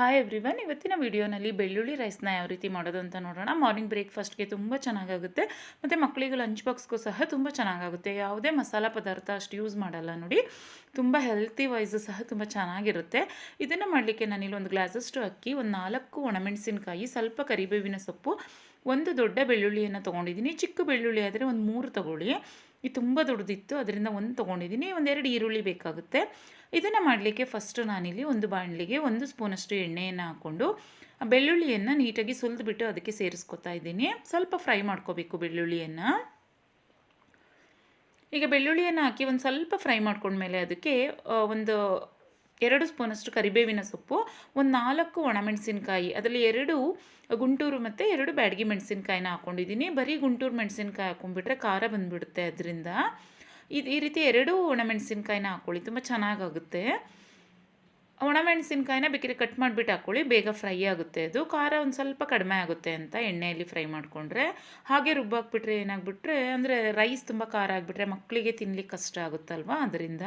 Hi everyone, ಇವತ್ತಿನ ವಿಡಿಯೋನಲ್ಲಿ ಬೆಳ್ಳುಳ್ಳಿ ರೈಸ್ನ ಯಾವ ರೀತಿ ಮಾಡೋದು ಅಂತ ನೋಡೋಣ. ಮಾರ್ನಿಂಗ್ ಬ್ರೇಕ್ಫಾಸ್ಟ್ಗೆ ತುಂಬ ಚೆನ್ನಾಗಾಗುತ್ತೆ ಮತ್ತು ಮಕ್ಕಳಿಗೆ ಲಂಚ್ ಬಾಕ್ಸ್ಗೂ ಸಹ ತುಂಬ ಚೆನ್ನಾಗಾಗುತ್ತೆ. ಯಾವುದೇ ಮಸಾಲ ಪದಾರ್ಥ ಅಷ್ಟು ಯೂಸ್ ಮಾಡಲ್ಲ ನೋಡಿ. ತುಂಬ ಹೆಲ್ತಿ ವೈಸ್ ಸಹ ತುಂಬ ಚೆನ್ನಾಗಿರುತ್ತೆ. ಇದನ್ನು ಮಾಡಲಿಕ್ಕೆ ನಾನಿಲ್ಲಿ ಒಂದು ಗ್ಲಾಸಷ್ಟು ಅಕ್ಕಿ, ಒಂದು 4 ಒಣಮೆಣಸಿನಕಾಯಿ, ಸ್ವಲ್ಪ ಕರಿಬೇವಿನ ಸೊಪ್ಪು, ಒಂದು ದೊಡ್ಡ ಬೆಳ್ಳುಳ್ಳಿಯನ್ನು ತೊಗೊಂಡಿದ್ದೀನಿ. ಚಿಕ್ಕ ಬೆಳ್ಳುಳ್ಳಿ ಆದರೆ ಒಂದು 3 ತೊಗೊಳ್ಳಿ. ಇದು ತುಂಬ ದೊಡ್ಡದಿತ್ತು, ಅದರಿಂದ ಒಂದು ತೊಗೊಂಡಿದ್ದೀನಿ. ಒಂದೆರಡು ಈರುಳ್ಳಿ ಬೇಕಾಗುತ್ತೆ. ಇದನ್ನು ಮಾಡಲಿಕ್ಕೆ ಫಸ್ಟು ನಾನಿಲ್ಲಿ ಒಂದು ಬಾಣಲಿಗೆ 1 ಸ್ಪೂನಷ್ಟು ಎಣ್ಣೆಯನ್ನು ಹಾಕ್ಕೊಂಡು ಬೆಳ್ಳುಳ್ಳಿಯನ್ನು ನೀಟಾಗಿ ಸುಲಿದ್ಬಿಟ್ಟು ಅದಕ್ಕೆ ಸೇರಿಸ್ಕೊತಾ ಇದ್ದೀನಿ. ಸ್ವಲ್ಪ ಫ್ರೈ ಮಾಡ್ಕೋಬೇಕು ಬೆಳ್ಳುಳ್ಳಿಯನ್ನು. ಈಗ ಬೆಳ್ಳುಳ್ಳಿಯನ್ನು ಹಾಕಿ ಒಂದು ಸ್ವಲ್ಪ ಫ್ರೈ ಮಾಡ್ಕೊಂಡ್ಮೇಲೆ ಅದಕ್ಕೆ ಒಂದು 2 ಸ್ಪೂನಷ್ಟು ಕರಿಬೇವಿನ ಸೊಪ್ಪು, ಒಂದು 4 ಒಣಮೆಣಸಿನ್ಕಾಯಿ, ಅದರಲ್ಲಿ 2 ಗುಂಟೂರು ಮತ್ತು 2 ಬ್ಯಾಡಗಿ ಮೆಣಸಿನ್ಕಾಯಿನ ಹಾಕ್ಕೊಂಡಿದ್ದೀನಿ. ಬರೀ ಗುಂಟೂರು ಮೆಣಸಿನ್ಕಾಯಿ ಹಾಕ್ಕೊಂಡ್ಬಿಟ್ರೆ ಖಾರ ಬಂದುಬಿಡುತ್ತೆ. ಅದರಿಂದ ಈ ರೀತಿ 2 ಒಣಮೆಣಸಿನ್ಕಾಯಿನ ಹಾಕ್ಕೊಳ್ಳಿ, ತುಂಬ ಚೆನ್ನಾಗಾಗುತ್ತೆ. ಒಣಮೆಣಸಿನ್ಕಾಯಿನ ಬೇಕಿದ್ರೆ ಕಟ್ ಮಾಡಿಬಿಟ್ಟು ಹಾಕ್ಕೊಳ್ಳಿ, ಬೇಗ ಫ್ರೈ ಆಗುತ್ತೆ. ಅದು ಖಾರ ಒಂದು ಸ್ವಲ್ಪ ಕಡಿಮೆ ಆಗುತ್ತೆ ಅಂತ ಎಣ್ಣೆಯಲ್ಲಿ ಫ್ರೈ ಮಾಡಿಕೊಂಡ್ರೆ. ಹಾಗೆ ರುಬ್ಬಾಕ್ಬಿಟ್ರೆ ಏನಾಗ್ಬಿಟ್ರೆ ಅಂದರೆ ರೈಸ್ ತುಂಬ ಖಾರ ಆಗಿಬಿಟ್ರೆ ಮಕ್ಕಳಿಗೆ ತಿನ್ಲಿಕ್ಕೆ ಕಷ್ಟ ಆಗುತ್ತಲ್ವ, ಅದರಿಂದ.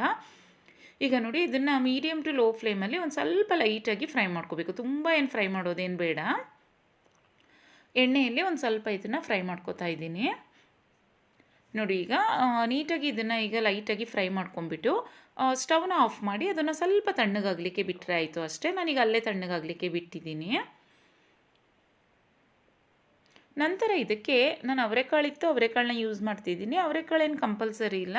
ಈಗ ನೋಡಿ, ಇದನ್ನು ಮೀಡಿಯಮ್ ಟು ಲೋ ಫ್ಲೇಮಲ್ಲಿ ಒಂದು ಸ್ವಲ್ಪ ಲೈಟಾಗಿ ಫ್ರೈ ಮಾಡ್ಕೋಬೇಕು. ತುಂಬ ಏನು ಫ್ರೈ ಮಾಡೋದೇನು ಬೇಡ. ಎಣ್ಣೆಯಲ್ಲಿ ಒಂದು ಸ್ವಲ್ಪ ಇದನ್ನು ಫ್ರೈ ಮಾಡ್ಕೋತಾ ಇದ್ದೀನಿ ನೋಡಿ. ಈಗ ನೀಟಾಗಿ ಇದನ್ನು ಈಗ ಲೈಟಾಗಿ ಫ್ರೈ ಮಾಡ್ಕೊಂಬಿಟ್ಟು ಸ್ಟವ್ನ ಆಫ್ ಮಾಡಿ ಅದನ್ನು ಸ್ವಲ್ಪ ತಣ್ಣಗಾಗಲಿಕ್ಕೆ ಬಿಟ್ಟರೆ ಆಯಿತು ಅಷ್ಟೇ. ನಾನೀಗ ಅಲ್ಲೇ ತಣ್ಣಗಾಗಲಿಕ್ಕೆ ಬಿಟ್ಟಿದ್ದೀನಿ. ನಂತರ ಇದಕ್ಕೆ ನಾನು ಅವರೆಕಾಳಿತ್ತು, ಅವರೆಕಾಳನ್ನ ಯೂಸ್ ಮಾಡ್ತಿದ್ದೀನಿ. ಅವರೆಕಾಳೇನು ಕಂಪಲ್ಸರಿ ಇಲ್ಲ.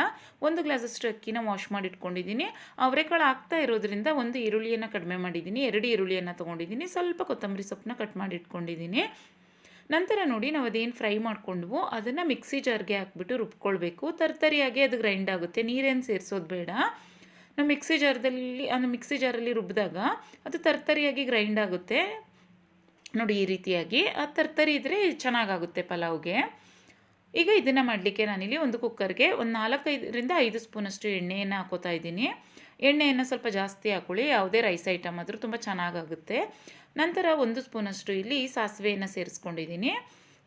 1 ಗ್ಲಾಸಷ್ಟು ಅಕ್ಕಿನ ವಾಶ್ ಮಾಡಿ ಇಟ್ಕೊಂಡಿದ್ದೀನಿ. ಅವರೆಕಾಳು ಹಾಕ್ತಾ ಇರೋದ್ರಿಂದ ಒಂದು ಈರುಳ್ಳಿಯನ್ನು ಕಡಿಮೆ ಮಾಡಿದ್ದೀನಿ, 2 ಈರುಳ್ಳಿಯನ್ನು ತೊಗೊಂಡಿದ್ದೀನಿ, ಸ್ವಲ್ಪ ಕೊತ್ತಂಬರಿ ಸೊಪ್ಪನ್ನ ಕಟ್ ಮಾಡಿ ಇಟ್ಕೊಂಡಿದ್ದೀನಿ. ನಂತರ ನೋಡಿ, ನಾವು ಅದೇನು ಫ್ರೈ ಮಾಡ್ಕೊಂಡ್ವು ಅದನ್ನು ಮಿಕ್ಸಿ ಜಾರ್ಗೆ ಹಾಕ್ಬಿಟ್ಟು ರುಬ್ಕೊಳ್ಬೇಕು. ತರ್ತರಿಯಾಗಿ ಅದು ಗ್ರೈಂಡ್ ಆಗುತ್ತೆ, ನೀರೇನು ಸೇರಿಸೋದು ಬೇಡ. ನಾವು ಮಿಕ್ಸಿ ಜಾರಲ್ಲಿ ರುಬ್ಬಿದಾಗ ಅದು ತರ್ತರಿಯಾಗಿ ಗ್ರೈಂಡ್ ಆಗುತ್ತೆ ನೋಡಿ. ಈ ರೀತಿಯಾಗಿ ಅದು ತರ್ತರಿ ಇದ್ದರೆ ಚೆನ್ನಾಗಾಗುತ್ತೆ ಪಲಾವ್ಗೆ. ಈಗ ಇದನ್ನು ಮಾಡಲಿಕ್ಕೆ ನಾನಿಲ್ಲಿ ಒಂದು ಕುಕ್ಕರ್ಗೆ ಒಂದು 4-5 5 ಸ್ಪೂನಷ್ಟು ಎಣ್ಣೆಯನ್ನು ಹಾಕೋತಾ ಇದ್ದೀನಿ. ಎಣ್ಣೆಯನ್ನು ಸ್ವಲ್ಪ ಜಾಸ್ತಿ ಹಾಕ್ಕೊಳ್ಳಿ, ಯಾವುದೇ ರೈಸ್ ಐಟಮ್ ಆದರೂ ತುಂಬ ಚೆನ್ನಾಗಾಗುತ್ತೆ. ನಂತರ 1 ಸ್ಪೂನಷ್ಟು ಇಲ್ಲಿ ಸಾಸಿವೆಯನ್ನು ಸೇರಿಸ್ಕೊಂಡಿದ್ದೀನಿ,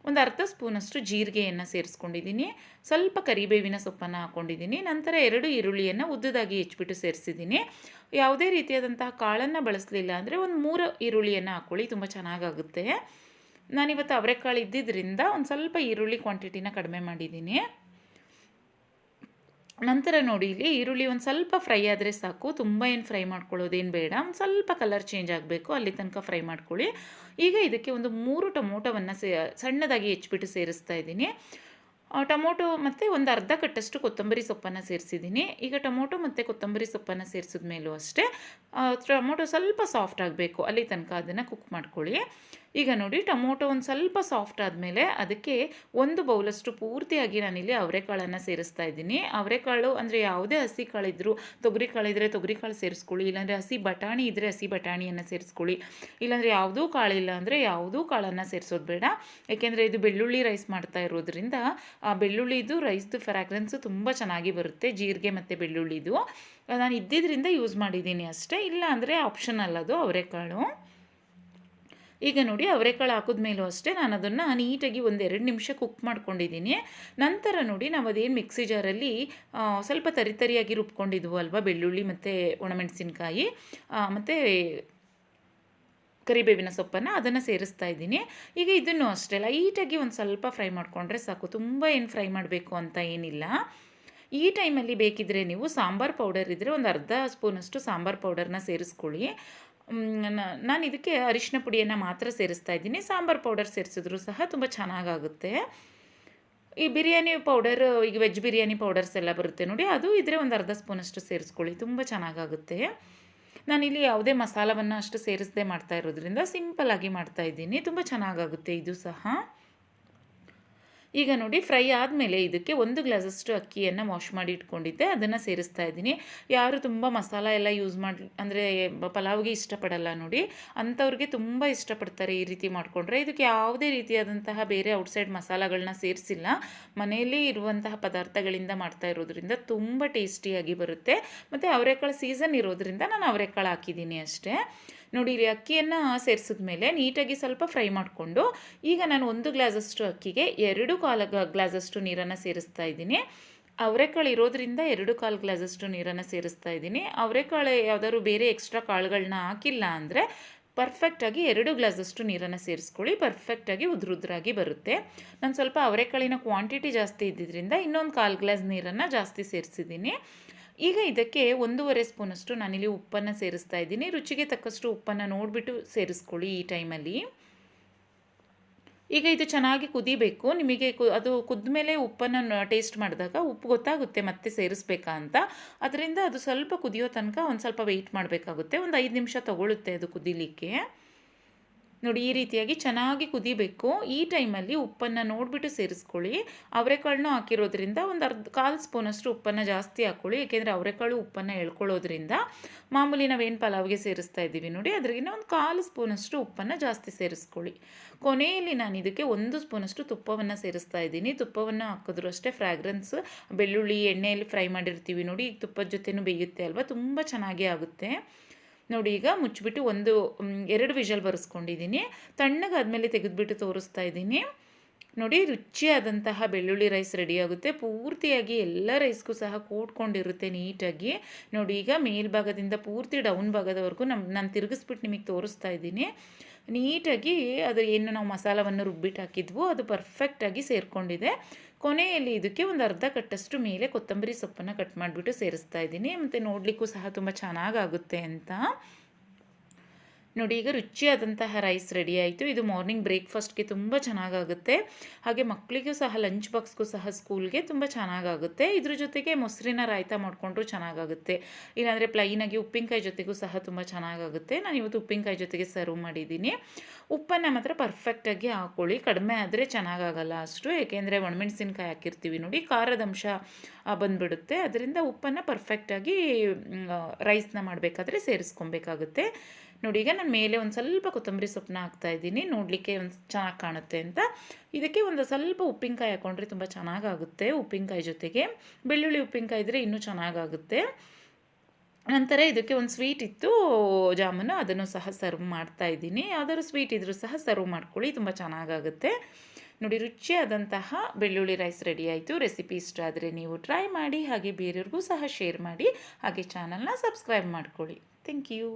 ಒಂದು ಅರ್ಧ ಸ್ಪೂನಷ್ಟು ಜೀರಿಗೆಯನ್ನು ಸೇರಿಸ್ಕೊಂಡಿದ್ದೀನಿ, ಸ್ವಲ್ಪ ಕರಿಬೇವಿನ ಸೊಪ್ಪನ್ನು ಹಾಕ್ಕೊಂಡಿದ್ದೀನಿ. ನಂತರ 2 ಈರುಳ್ಳಿಯನ್ನು ಉದ್ದದಾಗಿ ಹೆಚ್ಚಿಬಿಟ್ಟು ಸೇರಿಸಿದ್ದೀನಿ. ಯಾವುದೇ ರೀತಿಯಾದಂತಹ ಕಾಳನ್ನು ಬಳಸಲಿಲ್ಲ ಅಂದರೆ ಒಂದು 3 ಈರುಳ್ಳಿಯನ್ನು ಹಾಕ್ಕೊಳ್ಳಿ, ತುಂಬ ಚೆನ್ನಾಗಾಗುತ್ತೆ. ನಾನಿವತ್ತು ಅವರೆಕಾಳು ಇದ್ದಿದ್ದರಿಂದ ಒಂದು ಸ್ವಲ್ಪ ಈರುಳ್ಳಿ ಕ್ವಾಂಟಿಟಿನ ಕಡಿಮೆ ಮಾಡಿದ್ದೀನಿ. ನಂತರ ನೋಡಿ, ಇಲ್ಲಿ ಈರುಳ್ಳಿ ಒಂದು ಸ್ವಲ್ಪ ಫ್ರೈ ಆದರೆ ಸಾಕು, ತುಂಬ ಏನು ಫ್ರೈ ಮಾಡ್ಕೊಳ್ಳೋದೇನು ಬೇಡ. ಒಂದು ಸ್ವಲ್ಪ ಕಲರ್ ಚೇಂಜ್ ಆಗಬೇಕು, ಅಲ್ಲಿ ತನಕ ಫ್ರೈ ಮಾಡ್ಕೊಳ್ಳಿ. ಈಗ ಇದಕ್ಕೆ ಒಂದು 3 ಟೊಮೊಟೊವನ್ನು ಸಣ್ಣದಾಗಿ ಹೆಚ್ಚಿಬಿಟ್ಟು ಸೇರಿಸ್ತಾ ಇದ್ದೀನಿ. ಟೊಮೊಟೊ ಮತ್ತು ಒಂದು ಅರ್ಧ ಕಟ್ಟಷ್ಟು ಕೊತ್ತಂಬರಿ ಸೊಪ್ಪನ್ನು ಸೇರಿಸಿದ್ದೀನಿ. ಈಗ ಟೊಮೊಟೊ ಮತ್ತು ಕೊತ್ತಂಬರಿ ಸೊಪ್ಪನ್ನು ಸೇರಿಸಿದ ಮೇಲೂ ಅಷ್ಟೇ ಟೊಮೊಟೊ ಸ್ವಲ್ಪ ಸಾಫ್ಟ್ ಆಗಬೇಕು, ಅಲ್ಲಿ ತನಕ ಅದನ್ನು ಕುಕ್ ಮಾಡ್ಕೊಳ್ಳಿ. ಈಗ ನೋಡಿ, ಟೊಮೊಟೊ ಒಂದು ಸ್ವಲ್ಪ ಸಾಫ್ಟ್ ಆದಮೇಲೆ ಅದಕ್ಕೆ 1 ಬೌಲಷ್ಟು ಪೂರ್ತಿಯಾಗಿ ನಾನಿಲ್ಲಿ ಅವರೆಕಾಳನ್ನು ಸೇರಿಸ್ತಾ ಇದ್ದೀನಿ. ಅವರೆಕಾಳು ಅಂದರೆ ಯಾವುದೇ ಹಸಿ ಕಾಳಿದ್ರೂ, ತೊಗರಿಕಾಳು ಇದ್ದರೆ ತೊಗರಿಕಾಳು ಸೇರಿಸ್ಕೊಳ್ಳಿ, ಇಲ್ಲಾಂದರೆ ಹಸಿ ಬಟಾಣಿ ಇದ್ದರೆ ಹಸಿ ಬಟಾಣಿಯನ್ನು ಸೇರಿಸ್ಕೊಳ್ಳಿ, ಇಲ್ಲಾಂದರೆ ಯಾವುದೂ ಕಾಳಿಲ್ಲ ಅಂದರೆ ಯಾವುದೂ ಕಾಳನ್ನು ಸೇರಿಸೋದು ಬೇಡ. ಏಕೆಂದರೆ ಇದು ಬೆಳ್ಳುಳ್ಳಿ ರೈಸ್ ಮಾಡ್ತಾ ಇರೋದ್ರಿಂದ ಬೆಳ್ಳುಳ್ಳಿದು ರೈಸ್ದು ಫ್ರಾಗ್ರೆನ್ಸು ತುಂಬ ಚೆನ್ನಾಗಿ ಬರುತ್ತೆ, ಜೀರಿಗೆ ಮತ್ತು ಬೆಳ್ಳುಳ್ಳಿದು. ನಾನು ಇದ್ದಿದ್ದರಿಂದ ಯೂಸ್ ಮಾಡಿದ್ದೀನಿ ಅಷ್ಟೇ, ಇಲ್ಲ ಅಂದರೆ ಆಪ್ಷನಲ್ ಅದು ಅವರೆಕಾಳು. ಈಗ ನೋಡಿ, ಅವರೆಕಾಳು ಹಾಕಿದ್ಮೇಲೂ ಅಷ್ಟೇ ನಾನು ಅದನ್ನು ನೀಟಾಗಿ 1-2 ನಿಮಿಷ ಕುಕ್ ಮಾಡ್ಕೊಂಡಿದ್ದೀನಿ. ನಂತರ ನೋಡಿ, ನಾವು ಅದೇನು ಮಿಕ್ಸಿ ಜಾರಲ್ಲಿ ಸ್ವಲ್ಪ ತರಿಯಾಗಿ ರುಬ್ಕೊಂಡಿದ್ವು ಅಲ್ವಾ, ಬೆಳ್ಳುಳ್ಳಿ ಮತ್ತು ಒಣಮೆಣಸಿನ್ಕಾಯಿ ಮತ್ತು ಕರಿಬೇವಿನ ಸೊಪ್ಪನ್ನು ಅದನ್ನು ಸೇರಿಸ್ತಾ ಇದ್ದೀನಿ. ಈಗ ಇದನ್ನು ಅಷ್ಟೇ ಲೈಟಾಗಿ ಒಂದು ಸ್ವಲ್ಪ ಫ್ರೈ ಮಾಡಿಕೊಂಡ್ರೆ ಸಾಕು, ತುಂಬ ಏನು ಫ್ರೈ ಮಾಡಬೇಕು ಅಂತ ಏನಿಲ್ಲ. ಈ ಟೈಮಲ್ಲಿ ಬೇಕಿದ್ದರೆ ನೀವು ಸಾಂಬಾರು ಪೌಡರ್ ಇದ್ದರೆ ಒಂದು ಅರ್ಧ ಸ್ಪೂನಷ್ಟು ಸಾಂಬಾರು ಪೌಡರ್ನ ಸೇರಿಸ್ಕೊಳ್ಳಿ. ನಾನು ಇದಕ್ಕೆ ಅರಿಶಿನ ಪುಡಿಯನ್ನು ಮಾತ್ರ ಸೇರಿಸ್ತಾ ಇದ್ದೀನಿ. ಸಾಂಬಾರು ಪೌಡರ್ ಸೇರಿಸಿದ್ರೂ ಸಹ ತುಂಬ ಚೆನ್ನಾಗಾಗುತ್ತೆ. ಈ ಬಿರಿಯಾನಿ ಪೌಡರ್, ಈಗ ವೆಜ್ ಬಿರಿಯಾನಿ ಪೌಡರ್ಸ್ ಎಲ್ಲ ಬರುತ್ತೆ ನೋಡಿ, ಅದು ಇದ್ದರೆ ಒಂದು ಅರ್ಧ ಸ್ಪೂನಷ್ಟು ಸೇರಿಸ್ಕೊಳ್ಳಿ, ತುಂಬ ಚೆನ್ನಾಗಾಗುತ್ತೆ. ನಾನಿಲ್ಲಿ ಯಾವುದೇ ಮಸಾಲವನ್ನು ಅಷ್ಟು ಸೇರಿಸದೆ ಮಾಡ್ತಾ ಇರೋದ್ರಿಂದ ಸಿಂಪಲ್ಲಾಗಿ ಮಾಡ್ತಾಯಿದ್ದೀನಿ, ತುಂಬ ಚೆನ್ನಾಗಾಗುತ್ತೆ ಇದು ಸಹ. ಈಗ ನೋಡಿ, ಫ್ರೈ ಆದಮೇಲೆ ಇದಕ್ಕೆ 1 ಗ್ಲಾಸಷ್ಟು ಅಕ್ಕಿಯನ್ನು ವಾಶ್ ಮಾಡಿ ಇಟ್ಕೊಂಡಿದ್ದೆ, ಅದನ್ನು ಸೇರಿಸ್ತಾ ಇದ್ದೀನಿ. ಯಾರು ತುಂಬ ಮಸಾಲ ಎಲ್ಲ ಯೂಸ್ ಅಂದರೆ ಪಲಾವ್ಗೆ ಇಷ್ಟಪಡಲ್ಲ ನೋಡಿ, ಅಂಥವ್ರಿಗೆ ತುಂಬ ಇಷ್ಟಪಡ್ತಾರೆ ಈ ರೀತಿ ಮಾಡಿಕೊಂಡ್ರೆ. ಇದಕ್ಕೆ ಯಾವುದೇ ರೀತಿಯಾದಂತಹ ಬೇರೆ ಔಟ್ಸೈಡ್ ಮಸಾಲಗಳನ್ನ ಸೇರಿಸಿಲ್ಲ, ಮನೆಯಲ್ಲಿ ಇರುವಂತಹ ಪದಾರ್ಥಗಳಿಂದ ಮಾಡ್ತಾ ಇರೋದ್ರಿಂದ ತುಂಬ ಟೇಸ್ಟಿಯಾಗಿ ಬರುತ್ತೆ. ಮತ್ತು ಅವರೆಕಾಳು ಸೀಸನ್ ಇರೋದ್ರಿಂದ ನಾನು ಅವರೆಕಾಳು ಹಾಕಿದ್ದೀನಿ ಅಷ್ಟೇ. ನೋಡಿ, ಇಲ್ಲಿ ಅಕ್ಕಿಯನ್ನು ಸೇರಿಸಿದ ಮೇಲೆ ನೀಟಾಗಿ ಸ್ವಲ್ಪ ಫ್ರೈ ಮಾಡಿಕೊಂಡು ಈಗ ನಾನು 1 ಗ್ಲಾಸಷ್ಟು ಅಕ್ಕಿಗೆ 2 ಗ್ಲಾಸಷ್ಟು ನೀರನ್ನು ಸೇರಿಸ್ತಾ ಇದ್ದೀನಿ. ಅವರೆಕಾಳು ಇರೋದ್ರಿಂದ 2 ಗ್ಲಾಸಷ್ಟು ನೀರನ್ನು ಸೇರಿಸ್ತಾ ಇದ್ದೀನಿ. ಅವರೆಕಾಳು ಯಾವುದಾದ್ರು ಬೇರೆ ಎಕ್ಸ್ಟ್ರಾ ಕಾಳುಗಳನ್ನ ಹಾಕಿಲ್ಲ ಅಂದರೆ ಪರ್ಫೆಕ್ಟಾಗಿ 2 ಗ್ಲಾಸಷ್ಟು ನೀರನ್ನು ಸೇರಿಸ್ಕೊಳ್ಳಿ. ಪರ್ಫೆಕ್ಟಾಗಿ ಉದುರಾಗಿ ಬರುತ್ತೆ. ನಾನು ಸ್ವಲ್ಪ ಅವರೆಕಾಳಿನ ಕ್ವಾಂಟಿಟಿ ಜಾಸ್ತಿ ಇದ್ದಿದ್ದರಿಂದ ಇನ್ನೊಂದು 1/4 ಗ್ಲಾಸ್ ನೀರನ್ನು ಜಾಸ್ತಿ ಸೇರಿಸಿದ್ದೀನಿ. ಈಗ ಇದಕ್ಕೆ 1.5 ಸ್ಪೂನಷ್ಟು ನಾನಿಲ್ಲಿ ಉಪ್ಪನ್ನು ಸೇರಿಸ್ತಾ ಇದ್ದೀನಿ. ರುಚಿಗೆ ತಕ್ಕಷ್ಟು ಉಪ್ಪನ್ನು ನೋಡಿಬಿಟ್ಟು ಸೇರಿಸ್ಕೊಳ್ಳಿ ಈ ಟೈಮಲ್ಲಿ. ಈಗ ಇದು ಚೆನ್ನಾಗಿ ಕುದಿಬೇಕು. ನಿಮಗೆ ಅದು ಕುದ್ದ ಮೇಲೆ ಉಪ್ಪನ್ನು ಟೇಸ್ಟ್ ಮಾಡಿದಾಗ ಉಪ್ಪು ಗೊತ್ತಾಗುತ್ತೆ ಮತ್ತೆ ಸೇರಿಸ್ಬೇಕಾ ಅಂತ. ಅದರಿಂದ ಅದು ಸ್ವಲ್ಪ ಕುದಿಯೋ ತನಕ ಒಂದು ಸ್ವಲ್ಪ ವೆಯ್ಟ್ ಮಾಡಬೇಕಾಗುತ್ತೆ. ಒಂದು 5 ನಿಮಿಷ ತಗೊಳ್ಳುತ್ತೆ ಅದು ಕುದಿಲಿಕ್ಕೆ. ನೋಡಿ ಈ ರೀತಿಯಾಗಿ ಚೆನ್ನಾಗಿ ಕುದಿಬೇಕು. ಈ ಟೈಮಲ್ಲಿ ಉಪ್ಪನ್ನು ನೋಡಿಬಿಟ್ಟು ಸೇರಿಸ್ಕೊಳ್ಳಿ. ಅವರೆಕಾಳನ್ನೂ ಹಾಕಿರೋದ್ರಿಂದ ಒಂದು 1/4 ಸ್ಪೂನಷ್ಟು ಉಪ್ಪನ್ನು ಜಾಸ್ತಿ ಹಾಕ್ಕೊಳ್ಳಿ. ಏಕೆಂದರೆ ಅವರೆಕಾಳು ಉಪ್ಪನ್ನು ಎಳ್ಕೊಳ್ಳೋದ್ರಿಂದ ಮಾಮೂಲಿ ನಾವೇನು ಪಲಾವ್ಗೆ ಸೇರಿಸ್ತಾ ಇದ್ದೀವಿ ನೋಡಿ ಅದ್ರಿಗಿನ್ನ ಒಂದು 1/4 ಸ್ಪೂನಷ್ಟು ಉಪ್ಪನ್ನು ಜಾಸ್ತಿ ಸೇರಿಸ್ಕೊಳ್ಳಿ. ಕೊನೆಯಲ್ಲಿ ನಾನು ಇದಕ್ಕೆ 1 ಸ್ಪೂನಷ್ಟು ತುಪ್ಪವನ್ನು ಸೇರಿಸ್ತಾ ಇದ್ದೀನಿ. ತುಪ್ಪವನ್ನು ಹಾಕಿದ್ರು ಅಷ್ಟೇ ಫ್ರಾಗ್ರೆನ್ಸ್, ಬೆಳ್ಳುಳ್ಳಿ ಎಣ್ಣೆಯಲ್ಲಿ ಫ್ರೈ ಮಾಡಿರ್ತೀವಿ ನೋಡಿ, ಈಗ ತುಪ್ಪದ ಜೊತೆನೂ ಬೇಯುತ್ತೆ ಅಲ್ವಾ, ತುಂಬ ಚೆನ್ನಾಗಿ ಆಗುತ್ತೆ. ನೋಡಿ ಈಗ ಮುಚ್ಚಿಬಿಟ್ಟು 2 ವಿಷಲ್ ಬರೆಸ್ಕೊಂಡಿದ್ದೀನಿ. ತಣ್ಣಗಾದ್ಮೇಲೆ ತೆಗೆದುಬಿಟ್ಟು ತೋರಿಸ್ತಾ ಇದ್ದೀನಿ. ನೋಡಿ ರುಚಿಯಾದಂತಹ ಬೆಳ್ಳುಳ್ಳಿ ರೈಸ್ ರೆಡಿಯಾಗುತ್ತೆ. ಪೂರ್ತಿಯಾಗಿ ಎಲ್ಲ ರೈಸ್ಗೂ ಸಹ ಕೂಡ್ಕೊಂಡಿರುತ್ತೆ ನೀಟಾಗಿ. ನೋಡಿ ಈಗ ಮೇಲ್ಭಾಗದಿಂದ ಪೂರ್ತಿ ಡೌನ್ ಭಾಗದವರೆಗೂ ನಾನು ತಿರುಗಿಸ್ಬಿಟ್ಟು ನಿಮಗೆ ತೋರಿಸ್ತಾ ಇದ್ದೀನಿ. ನೀಟಾಗಿ ಅದು ಏನು ನಾವು ಮಸಾಲವನ್ನು ರುಬ್ಬಿಟ್ಟು ಹಾಕಿದ್ವು ಅದು ಪರ್ಫೆಕ್ಟಾಗಿ ಸೇರಿಕೊಂಡಿದೆ. ಕೊನೆಯಲ್ಲಿ ಇದಕ್ಕೆ ಒಂದು ಅರ್ಧ ಕಟ್ಟಷ್ಟು ಮೇಲೆ ಕೊತ್ತಂಬರಿ ಸೊಪ್ಪನ್ನು ಕಟ್ ಮಾಡಿಬಿಟ್ಟು ಸೇರಿಸ್ತಾ ಇದ್ದೀನಿ. ಮತ್ತು ನೋಡಲಿಕ್ಕೂ ಸಹ ತುಂಬ ಚೆನ್ನಾಗಾಗುತ್ತೆ ಅಂತ. ನೋಡಿ ಈಗ ರುಚಿಯಾದಂತಹ ರೈಸ್ ರೆಡಿ ಆಯಿತು. ಇದು ಮಾರ್ನಿಂಗ್ ಬ್ರೇಕ್ಫಾಸ್ಟ್ಗೆ ತುಂಬ ಚೆನ್ನಾಗಾಗುತ್ತೆ. ಹಾಗೆ ಮಕ್ಕಳಿಗೂ ಸಹ ಲಂಚ್ ಬಾಕ್ಸ್ಗೂ ಸಹ ಸ್ಕೂಲ್ಗೆ ತುಂಬ ಚೆನ್ನಾಗಾಗುತ್ತೆ. ಇದ್ರ ಜೊತೆಗೆ ಮೊಸರಿನ ರಾಯ್ತ ಮಾಡಿಕೊಂಡ್ರು ಚೆನ್ನಾಗಾಗುತ್ತೆ. ಇಲ್ಲಾಂದರೆ ಪ್ಲೈನಾಗಿ ಉಪ್ಪಿನಕಾಯಿ ಜೊತೆಗೂ ಸಹ ತುಂಬ ಚೆನ್ನಾಗಾಗುತ್ತೆ. ನಾನು ಇವತ್ತು ಉಪ್ಪಿನಕಾಯಿ ಜೊತೆಗೆ ಸರ್ವ್ ಮಾಡಿದ್ದೀನಿ. ಉಪ್ಪನ್ನು ಮಾತ್ರ ಪರ್ಫೆಕ್ಟಾಗಿ ಹಾಕ್ಕೊಳ್ಳಿ. ಕಡಿಮೆ ಆದರೆ ಚೆನ್ನಾಗಾಗಲ್ಲ ಅಷ್ಟು, ಏಕೆಂದರೆ ಒಣಮೆಣಸಿನ್ಕಾಯಿ ಹಾಕಿರ್ತೀವಿ ನೋಡಿ, ಖಾರದ ಅಂಶ ಬಂದುಬಿಡುತ್ತೆ. ಅದರಿಂದ ಉಪ್ಪನ್ನು ಪರ್ಫೆಕ್ಟಾಗಿ ರೈಸ್ನ ಮಾಡಬೇಕಾದ್ರೆ ಸೇರಿಸ್ಕೊಬೇಕಾಗುತ್ತೆ. ನೋಡಿ ಈಗ ನಾನು ಮೇಲೆ ಒಂದು ಸ್ವಲ್ಪ ಕೊತ್ತಂಬರಿ ಸೊಪ್ಪನ್ನ ಹಾಕ್ತಾಯಿದ್ದೀನಿ, ನೋಡಲಿಕ್ಕೆ ಒಂದು ಚೆನ್ನಾಗಿ ಕಾಣುತ್ತೆ ಅಂತ. ಇದಕ್ಕೆ ಒಂದು ಸ್ವಲ್ಪ ಉಪ್ಪಿನಕಾಯಿ ಹಾಕ್ಕೊಂಡ್ರೆ ತುಂಬ ಚೆನ್ನಾಗಾಗುತ್ತೆ. ಉಪ್ಪಿನಕಾಯಿ ಜೊತೆಗೆ ಬೆಳ್ಳುಳ್ಳಿ ಉಪ್ಪಿನಕಾಯಿ ಇದ್ದರೆ ಇನ್ನೂ ಚೆನ್ನಾಗಾಗುತ್ತೆ. ನಂತರ ಇದಕ್ಕೆ ಒಂದು ಸ್ವೀಟ್ ಇತ್ತು, ಜಾಮೂನು, ಅದನ್ನು ಸಹ ಸರ್ವ್ ಮಾಡ್ತಾಯಿದ್ದೀನಿ. ಯಾವ್ದಾದ್ರು ಸ್ವೀಟ್ ಇದ್ದರೂ ಸಹ ಸರ್ವ್ ಮಾಡ್ಕೊಳ್ಳಿ, ತುಂಬ ಚೆನ್ನಾಗಾಗುತ್ತೆ. ನೋಡಿ ರುಚಿಯಾದಂತಹ ಬೆಳ್ಳುಳ್ಳಿ ರೈಸ್ ರೆಡಿ ಆಯಿತು. ರೆಸಿಪಿ ಇಷ್ಟ ಆದರೆ ನೀವು ಟ್ರೈ ಮಾಡಿ, ಹಾಗೆ ಬೇರೆಯವ್ರಿಗೂ ಸಹ ಶೇರ್ ಮಾಡಿ, ಹಾಗೆ ಚಾನಲ್ನ ಸಬ್ಸ್ಕ್ರೈಬ್ ಮಾಡ್ಕೊಳ್ಳಿ. Thank you.